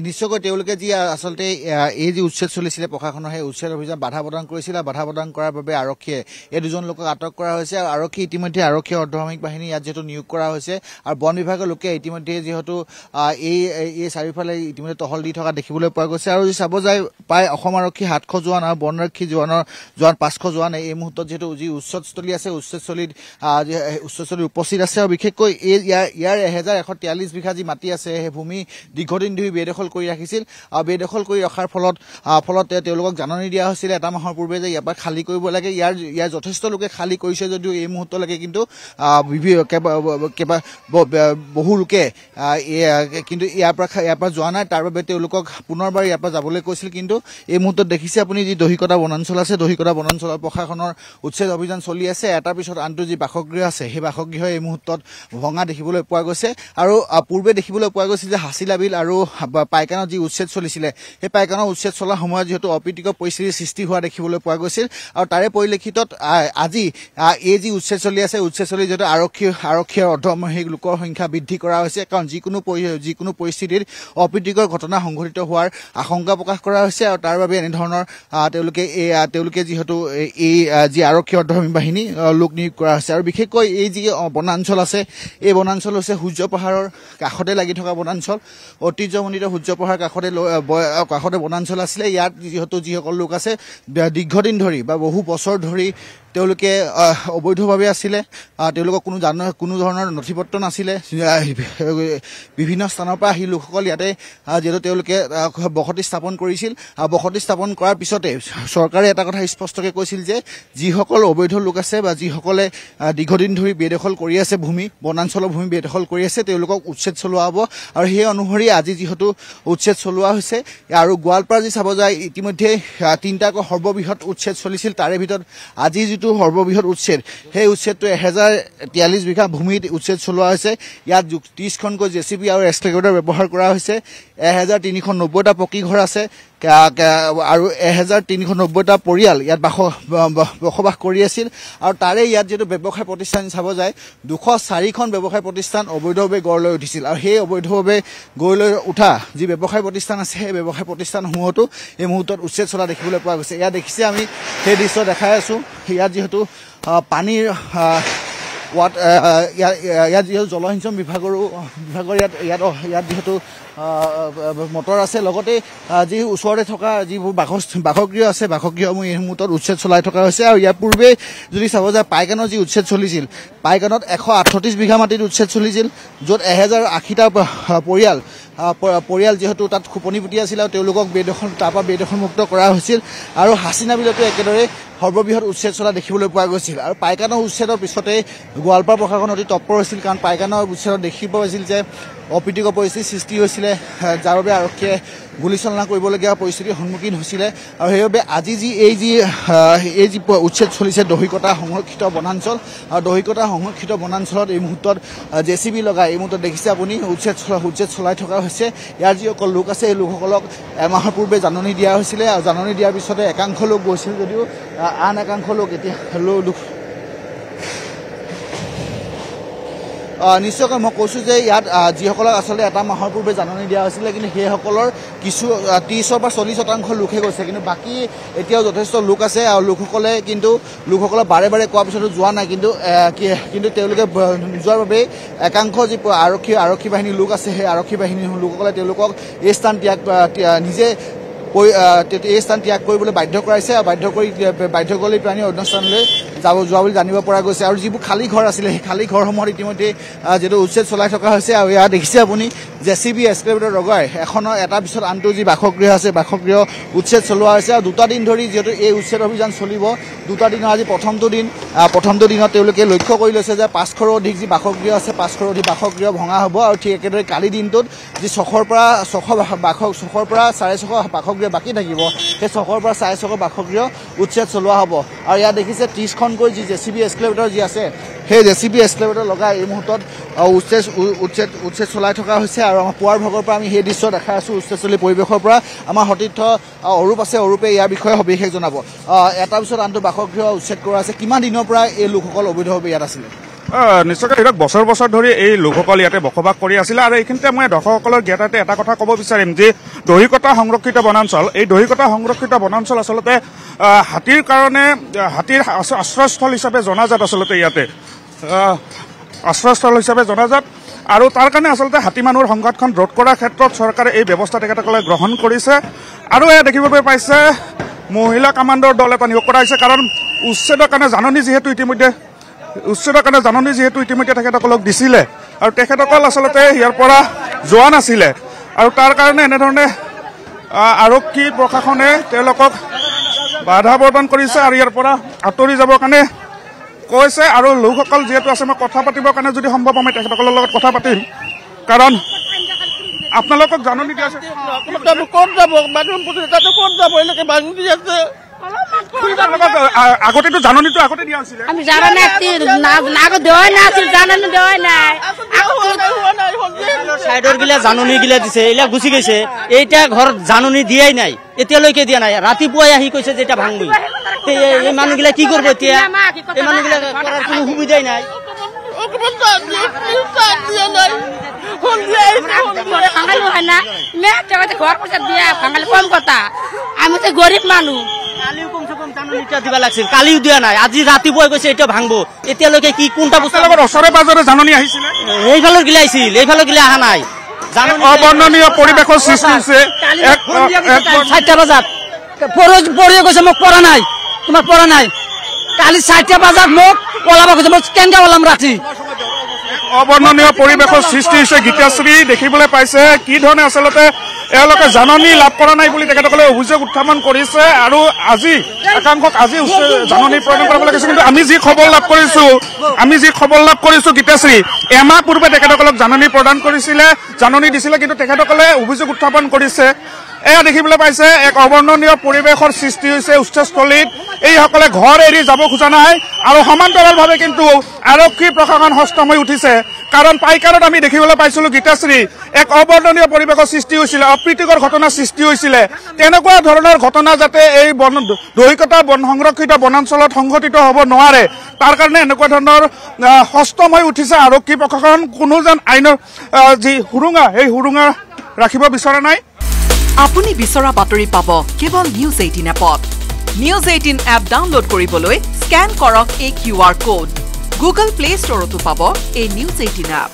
নিশ্চয়কৈ তেওঁলোকে যি আচলতে এই যি উচ্ছেদ চলিছিলে প্ৰশাসনৰ সেই উচ্ছেদ অভিযান বাধা প্ৰদান কৰিছিলে বাধা প্ৰদান কৰাৰ বাবে আৰক্ষীয়ে এই দুজন লোকক আটক কৰা হৈছে আৰু আৰক্ষী ইতিমধ্যে আৰক্ষী অৰ্ধসামৰিক বাহিনী ইয়াত যিহেতু নিয়োগ কৰা হৈছে আৰু বন বিভাগৰ লোকে ইতিমধ্যে যিহেতু এই চাৰিওফালে ইতিমধ্যে টহল দি থকা দেখিবলৈ পোৱা গৈছে আৰু চাব যায় প্ৰায় অসম আৰক্ষী 700 জোৱান আৰু বনৰক্ষী জোৱান 500 জোৱান এই মুহূৰ্তত যিহেতু যি উচ্ছেদস্থলী আছে উচ্ছেদস্থলীত উপস্থিত আছে আৰু বিশেষকৈ ইয়াৰ 1143 বিঘা যি মাটি আছে সেই ভূমি দীৰ্ঘদিন ধৰি বেদখল কৰি ৰাখিছিল আৰু বেদখল কৰি ৰখাৰ ফলত তেওঁলোকক জাননী দিয়া হৈছিল এটা মাহৰ পূৰ্বে যে ইয়াৰ পৰা খালী কৰিব লাগে ইয়াৰ যথেষ্ট লোকে খালী কৰিছে যদিও এই মুহূৰ্তলৈকে কিন্তু বহু লোকে কিন্তু ইয়াৰ পৰা যোৱা নাই তাৰ বাবে তেওঁলোকক পুনৰবাৰ ইয়াৰ পৰা যাবলৈ কৈছিল কিন্তু এই মুহূৰ্তত দেখিছে আপুনি যি দহিকটা বনাঞ্চল আছে দহিকটা বনাঞ্চলৰ প্ৰশাসনৰ উচ্ছেদ অভিযান চলি আছে এটাৰ পিছত আনটো যি বাসগৃহ আছে সেই বাসগৃহ এই মুহূৰ্তত ভঙা দেখিবলৈ পোৱা গৈছে আৰু পূৰ্বে দেখিবলৈ পোৱা গৈছিল যে হাছিলা বিল আৰু পাইকানৰ যি উচ্ছেদ চলিছিলে সেই পাইকানৰ উচ্ছেদ চলাৰ সময়ত যিহেতু অপ্ৰীতিকৰ পৰিস্থিতিৰ সৃষ্টি হোৱা দেখিবলৈ পোৱা গৈছিল আৰু তাৰে পৰিলক্ষিতত আজি এই যি উচ্ছেদ চলি আছে উচ্ছেদ চলি যিহেতু আৰক্ষীৰ অৰ্ধসামৰিক লোকৰ সংখ্যা বৃদ্ধি কৰা হৈছে কাৰণ যিকোনো পৰিস্থিতিত অপ্ৰীতিকৰ ঘটনা সংঘটিত হোৱাৰ আশংকা প্ৰকাশ কৰা হৈছে আৰু তাৰ বাবে এনেধৰণৰ তেওঁলোকে যিহেতু এই যি আৰক্ষী অৰ্ধসামৰিক বাহিনী লোক নিয়োগ কৰা হৈছে আৰু বিশেষকৈ এই যি বনাঞ্চল আছে এই বনাঞ্চল হৈছে সূৰ্য পাহাৰৰ কাষতে লাগি থকা বনাঞ্চল ঐতিহ্যমণ্ডিত সূৰ্য পাহাৰৰ কাষতে বনাঞ্চল আছিলে ইয়াত যিহেতু যিসকল লোক আছে দীৰ্ঘদিন ধৰি বা বহু বছৰ ধৰি তেওঁলোকে অবৈধভাৱে আছিলে তেওঁলোকক কোনো ধৰণৰ নথিপত্ৰ নাছিলে বিভিন্ন স্থানৰ পৰা আহি লোকসকল ইয়াতে যিহেতু তেওঁলোকে বসতি স্থাপন কৰিছিল আৰু বসতি স্থাপন কৰাৰ পিছতে চৰকাৰে এটা কথা স্পষ্টকৈ কৈছিল যে যিসকল অবৈধ লোক আছে বা যিসকলে দীৰ্ঘদিন ধৰি বেদখল কৰি আছে বনাঞ্চলৰ ভূমি বেদখল কৰি আছে তেওঁলোকক উচ্ছেদ চলোৱা হ'ব আৰু সেই অনুসৰি আজি যিহেতু উচ্ছেদ চলোৱা হৈছে আৰু গোৱালপাৰা যি চাব যায় ইতিমধ্যে 3টাকৈ সৰ্ববৃহৎ উচ্ছেদ চলিছিল তাৰে ভিতৰত আজি যিটো সৰ্ববৃহৎ উচ্ছেদ সেই উচ্ছেদটো 1043 বিঘা ভূমিত উচ্ছেদ চলোৱা হৈছে ইয়াত 30খনকৈ জেচিবি আৰু এক্সকেভেটৰ ব্যৱহাৰ কৰা হৈছে 1390টা পকী ঘৰ আছে আৰু 1390টা পৰিয়াল ইয়াত বসবাস কৰি আছিল আৰু তাৰে ইয়াত যিটো ব্যৱসায় প্ৰতিষ্ঠান চাব যায় 204খন ব্যৱসায় প্ৰতিষ্ঠান অবৈধভাৱে গঢ় লৈ উঠিছিল আৰু সেই অবৈধভাৱে গঢ় লৈ উঠা যি ব্যৱসায় প্ৰতিষ্ঠান আছে সেই ব্যৱসায় প্ৰতিষ্ঠানসমূহতো এই মুহূৰ্তত উচ্ছেদ চলা দেখিবলৈ পোৱা গৈছে ইয়াত দেখিছে আমি সেই দৃশ্য দেখাই আছো ইয়াত যিহেতু পানীৰ ইয়াত যিহেতু জলসিঞ্চন বিভাগৰ ইয়াত যিহেতু মটৰ আছে লগতে যি ওচৰতে থকা যিবোৰ বাসগৃহ আছে বাসগৃহসমূহ এই মুহূৰ্তত উচ্ছেদ চলাই থকা হৈছে আৰু ইয়াৰ পূৰ্বে যদি চাব যায় পাইকানৰ যি উচ্ছেদ চলিছিল পাইকানত 138 বিঘা মাটিত উচ্ছেদ চলিছিল য'ত 1080টা পৰিয়াল যিহেতু তাত খুপনি পুতি আছিল আৰু তেওঁলোকক তাৰপৰা বেদখলমুক্ত কৰা হৈছিল আৰু হাছিনা বিলতো একেদৰে সৰ্ববৃহৎ উচ্ছেদ চলা দেখিবলৈ পোৱা গৈছিল আৰু পাইকানৰ উচ্ছেদৰ পিছতে গোৱালপাৰা প্ৰশাসন অতি তৎপৰ হৈছিল কাৰণ পাইকানৰ উচ্ছেদত দেখিব পাইছিল যে অপ্ৰীতিকৰ পৰিস্থিতিৰ সৃষ্টি হৈছিলে যাৰ বাবে আৰক্ষীয়ে গুলীচালনা কৰিবলগীয়া পৰিস্থিতিৰ সন্মুখীন হৈছিলে আৰু সেইবাবে আজি এই যি উচ্ছেদ চলিছে দহিকটা সংৰক্ষিত বনাঞ্চল আৰু দহিকটা সংৰক্ষিত বনাঞ্চলত এই মুহূৰ্তত জেচিবি লগাই এই মুহূৰ্তত দেখিছে আপুনি উচ্ছেদ চলাই থকা হৈছে ইয়াৰ যিসকল লোক আছে এই লোকসকলক এমাহৰ পূৰ্বে জাননী দিয়া হৈছিলে আৰু জাননী দিয়াৰ পিছতে একাংশ লোক গৈছিল যদিও আন একাংশ লোক এতিয়া নিশ্চয়কৈ মই কৈছোঁ যে ইয়াত যিসকলক আচলতে এটা মাহৰ পূৰ্বে জাননী দিয়া হৈছিলে কিন্তু সেইসকলৰ কিছু 30 পৰা 40% লোকহে গৈছে কিন্তু বাকী এতিয়াও যথেষ্ট লোক আছে আৰু লোকসকলে বাৰে বাৰে কোৱাৰ পিছতো যোৱা নাই কিন্তু তেওঁলোকে যোৱাৰ বাবে একাংশ যি আৰক্ষী বাহিনীৰ লোক আছে সেই আৰক্ষী বাহিনীৰ লোকসকলে তেওঁলোকক এই স্থান নিজে এই স্থান ত্যাগ কৰিবলৈ বাধ্য কৰাইছে আৰু বাধ্য কৰি প্ৰাণী অন্য স্থানলৈ যোৱা বুলি জানিব পৰা গৈছে আৰু যিবোৰ খালী ঘৰ আছিলে সেই খালী ঘৰসমূহত ইতিমধ্যে যিটো উচ্ছেদ চলাই থকা হৈছে আৰু ইয়াত দেখিছে আপুনি জেচিবি এক্সকেভেটৰ লগাই এটাৰ পিছত আনটো যি বাসগৃহ আছে বাসগৃহ উচ্ছেদ চলোৱা হৈছে আৰু 2টা দিন ধৰি যিহেতু এই উচ্ছেদ অভিযান চলিব 2টা দিনৰ আজি প্ৰথমটো দিনত তেওঁলোকে লক্ষ্য কৰি লৈছে যে 500ৰো অধিক যি বাসগৃহ আছে 500ৰো অধিক বাসগৃহ ভঙা হ'ব আৰু ঠিক একেদৰে কালি দিনটোত যি 600ৰ পৰা 650 বাসগৃহ বাকী থাকিব সেই 600ৰ পৰা 650 বাসগৃহ উচ্ছেদ চলোৱা হ'ব আৰু ইয়াত দেখিছে 30খনকৈ যি জেচিবি এক্সকেভেটৰ যি আছে সেই জেচিবি এক্সকেভেটৰ লগাই এই মুহূৰ্তত উচ্ছেদ চলাই থকা হৈছে আৰু আমাৰ পুৱাৰ ভাগৰ পৰা আমি সেই দৃশ্য দেখাই আছোঁ উচ্ছেদস্থলী পৰিৱেশৰ পৰা আমাৰ সতীৰ্থ অৰূপ আছে অৰূপে ইয়াৰ বিষয়ে সবিশেষ জনাব এটাৰ পিছত আনটো বাসগৃহ উচ্ছেদ কৰা আছে কিমান দিনৰ পৰা এই লোকসকল অবৈধভাৱে ইয়াত আছিলে নিশ্চয়কৈ ধৰক বছৰ বছৰ ধৰি এই লোকসকল ইয়াতে বসবাস কৰি আছিলে আৰু এইখিনিতে মই দৰ্শকসকলৰ জ্ঞাতাতে এটা কথা ক'ব বিচাৰিম যে দহিকটা সংৰক্ষিত বনাঞ্চল এই দহিকটা সংৰক্ষিত বনাঞ্চল আচলতে হাতীৰ কাৰণে হাতীৰ আশ্ৰয়স্থল হিচাপে জনাজাত আচলতে ইয়াতে আশ্ৰয়স্থল হিচাপে জনাজাত আৰু তাৰ কাৰণে আচলতে হাতী মানুহৰ সংঘাতখন ৰোধ কৰাৰ ক্ষেত্ৰত চৰকাৰে এই ব্যৱস্থা তেখেতসকলে গ্ৰহণ কৰিছে আৰু এয়া দেখিবলৈ পাইছে মহিলা কামাণ্ডৰ দল এটা নিয়োগ কৰা হৈছে কাৰণ উচ্ছেদৰ কাৰণে জাননী যিহেতু ইতিমধ্যে তেখেতসকলক দিছিলে আৰু তেখেতসকল আচলতে ইয়াৰ পৰা যোৱা নাছিলে আৰু তাৰ কাৰণে এনেধৰণে আৰক্ষী প্ৰশাসনে তেওঁলোকক বাধা প্ৰদান কৰিছে আৰু ইয়াৰ পৰা আঁতৰি যাবৰ কাৰণে কৈছে আৰু লোকসকল যিহেতু আছে মই কথা পাতিবৰ কাৰণে যদি সম্ভৱ আমি তেখেতসকলৰ লগত কথা পাতিম কাৰণ আপোনালোকক জাননী দিয়া আছে আগতেতো জাননীটো আগতে দিয়া হৈছিলে আমি জানা সাইডৰ গিলা জাননী গিলা দিছে এইলা গুচি গৈছে এইটা ঘৰত জাননী দিয়াই নাই এতিয়ালৈকে দিয়া নাই ৰাতিপুৱাই আহি কৈছে যে এটা ভাঙবি এই মানুহগিলা কি কৰিব এতিয়া এই মানুহগিলা কৰাৰ কোনো সুবিধাই নাই আমি তো গরিব মানুষ কালিও কমসে কম জাননীটা দিবা লাগছিল কালিও দিয়া নাই আজি ৰাতিপুৱাই কৈছে এটা ভাঙবো এতিয়ালৈকে কি কোনটা বস্তু ওচৰে পাজৰে জাননী আহিছিলে এইফালৰ গিলা আহিছিল এইফালৰ গিলা অহা নাই অবৰ্ণনীয় পৰিৱেশৰ সৃষ্টি হৈছে 4টা বজাত পৰিয়ে কৈছে মোক পৰা নাই তোমাক পৰা নাই কালি 4টা বজাত মোক ওলাব কৈছে মই কেনেকৈ ওলাম ৰাতি অবৰ্ণনীয় পৰিৱেশৰ সৃষ্টি হৈছে গীতাশ্ৰী দেখিবলৈ পাইছে কি ধৰণে আচলতে এওঁলোকে জাননী লাভ কৰা নাই বুলি তেখেতসকলে অভিযোগ উত্থাপন কৰিছে আৰু আজি একাংশক আজি জাননী প্ৰদান কৰিব লাগিছে কিন্তু আমি যি খবৰ লাভ কৰিছো গীতাশ্ৰী এমাহ পূৰ্বে তেখেতসকলক জাননী প্ৰদান কৰিছিলে জাননী দিছিলে কিন্তু তেখেতসকলে অভিযোগ উত্থাপন কৰিছে এয়া দেখিবলৈ পাইছে এক অবৰ্ণনীয় পৰিৱেশৰ সৃষ্টি হৈছে উচ্চস্থলীত এইসকলে ঘৰ এৰি যাব খোজা নাই আৰু সমান্তৰালভাৱে কিন্তু আৰক্ষী প্ৰশাসন হস্তম হৈ উঠিছে কাৰণ পাইকাৰত আমি দেখিবলৈ পাইছিলো গীতাশ্ৰী এক অবৰ্ণনীয় পৰিৱেশৰ সৃষ্টি হৈছিলে অপ্ৰীতিকৰ ঘটনাৰ সৃষ্টি হৈছিলে তেনেকুৱা ধৰণৰ ঘটনা যাতে এই দহিকটা সংৰক্ষিত বনাঞ্চলত সংঘটিত হ'ব নোৱাৰে তাৰ কাৰণে এনেকুৱা ধৰণৰ হস্তম হৈ উঠিছে আৰক্ষী প্ৰশাসন কোনো যেন আইনৰ যি সুৰুঙা এই সুৰুঙা ৰাখিব বিচৰা নাই আপুনি বিচৰা বাতৰি পাব কেৱল নিউজ 18 এপত নিউজ 18 এপ ডাউনলোড কৰিবলৈ স্ক্যান কৰক এই QR কোড গুগল প্লে ষ্টৰতো পাব এই নিউজ 18 এপ